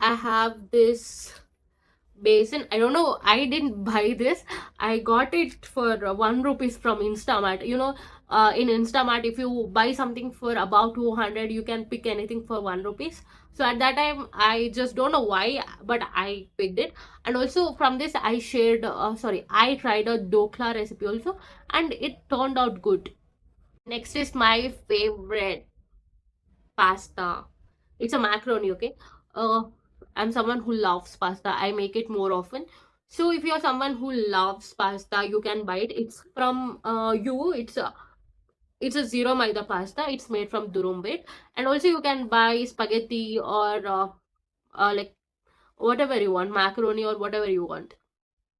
I have this basin. I don't know, I didn't buy this. I got it for 1 rupees from Instamart. In Instamart, if you buy something for about 200, you can pick anything for 1 rupees. So at that time, I just don't know why, but I picked it. And also from this, I tried a dokla recipe also, and it turned out good. Next is my favorite pasta. It's a macaroni, okay? Uh, I'm someone who loves pasta. I make it more often. So if you're someone who loves pasta, you can buy it. It's from it's a zero maida pasta. It's made from durum wheat, and also you can buy spaghetti or like whatever you want, macaroni or whatever you want.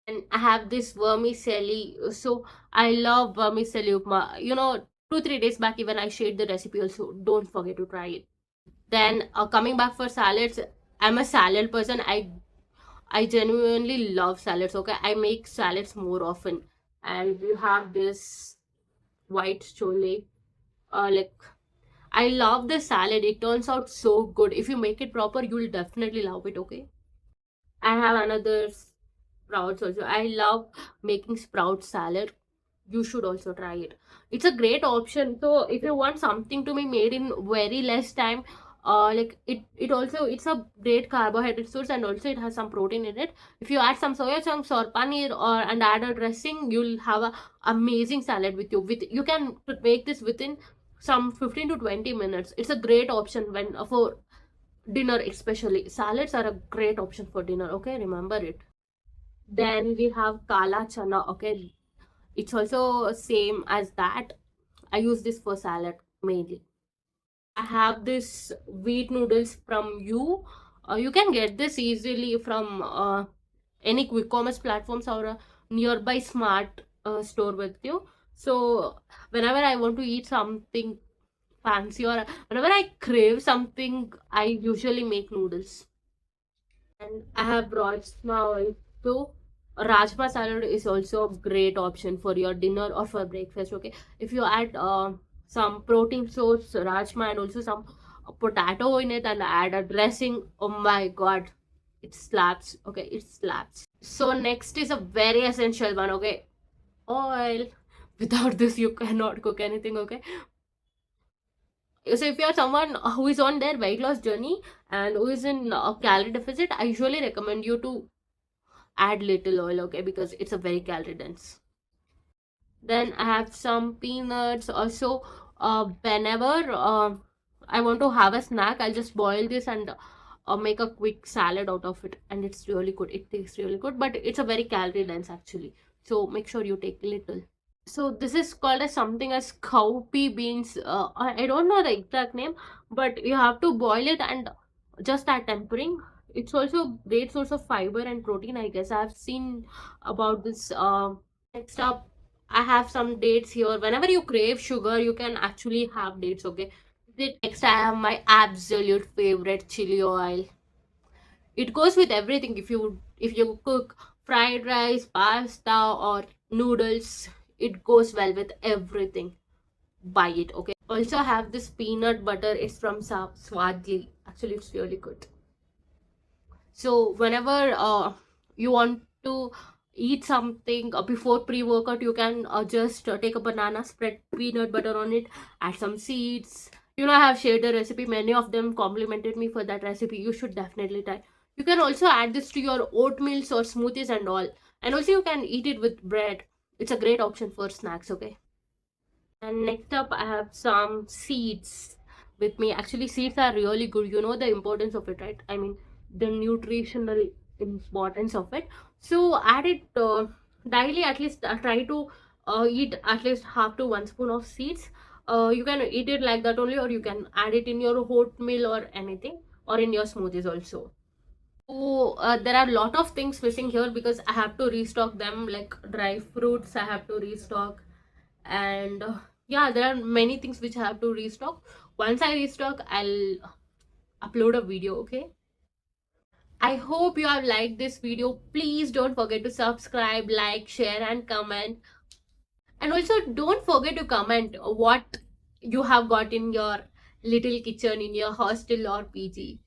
And I have this vermicelli. So I love vermicelli upma. 2-3 days back even I shared the recipe also. Don't forget to try it. Then coming back for salads, I'm a salad person. I genuinely love salads. Okay, I make salads more often, and you have this white chole. Like I love the salad. It turns out so good. If you make it proper, you'll definitely love it. Okay. I have another sprouts also. I love making sprout salad. You should also try it. It's a great option. So if you want something to be made in very less time, like it's a great carbohydrate source, and also it has some protein in it. If you add some soya chunks or paneer and add a dressing, you'll have a amazing salad with you. You can make this within some 15 to 20 minutes. It's a great option when for dinner, especially salads are a great option for dinner. Okay, remember it. Then we have kala chana. Okay, it's also same as that. I use this for salad mainly. I have this wheat noodles from you. You can get this easily from any quick commerce platforms or a nearby smart store with you. So whenever I want to eat something fancy or whenever I crave something, I usually make noodles. And I have rajma also. Rajma salad is also a great option for your dinner or for breakfast. Okay, if you add some protein source rajma and also some potato in it and add a dressing, oh my god, it slaps. Okay, it slaps. So next is a very essential one. Okay, oil. Without this, you cannot cook anything. Okay, so if you're someone who is on their weight loss journey and who is in a calorie deficit, I usually recommend you to add little oil, okay, because it's a very calorie dense. Then I have some peanuts also. Whenever I want to have a snack, I'll just boil this and make a quick salad out of it, and it's really good. It tastes really good, but it's a very calorie dense actually, so make sure you take little. So this is called as something as cowpea beans. I don't know the exact name, but you have to boil it and just add tempering. It's also great source of fiber and protein. I guess I've seen about this. Next up, I have some dates here. Whenever you crave sugar, you can actually have dates. Okay. Next, I have my absolute favorite chili oil. It goes with everything. If you cook fried rice, pasta, or noodles, it goes well with everything. Buy it, okay? Also have this peanut butter. It's from Swadli. Actually, it's really good. So whenever you want to eat something before pre-workout, you can just take a banana, spread peanut butter on it, add some seeds. I have shared the recipe. Many of them complimented me for that recipe. You should definitely try. You can also add this to your oatmeals or smoothies and all. And also you can eat it with bread. It's a great option for snacks, okay? And next up, I have some seeds with me. Actually, seeds are really good. You know the importance of it, right? I mean, the nutritional importance of it. So add it daily. At least try to eat at least half to 1 spoon of seeds. You can eat it like that only, or you can add it in your oatmeal or anything, or in your smoothies also. So there are a lot of things missing here because I have to restock them, like dry fruits. I have to restock, and yeah, there are many things which I have to restock. Once I restock, I'll upload a video. Okay, I hope you have liked this video. Please don't forget to subscribe, like, share, and comment. And also don't forget to comment what you have got in your little kitchen in your hostel or PG.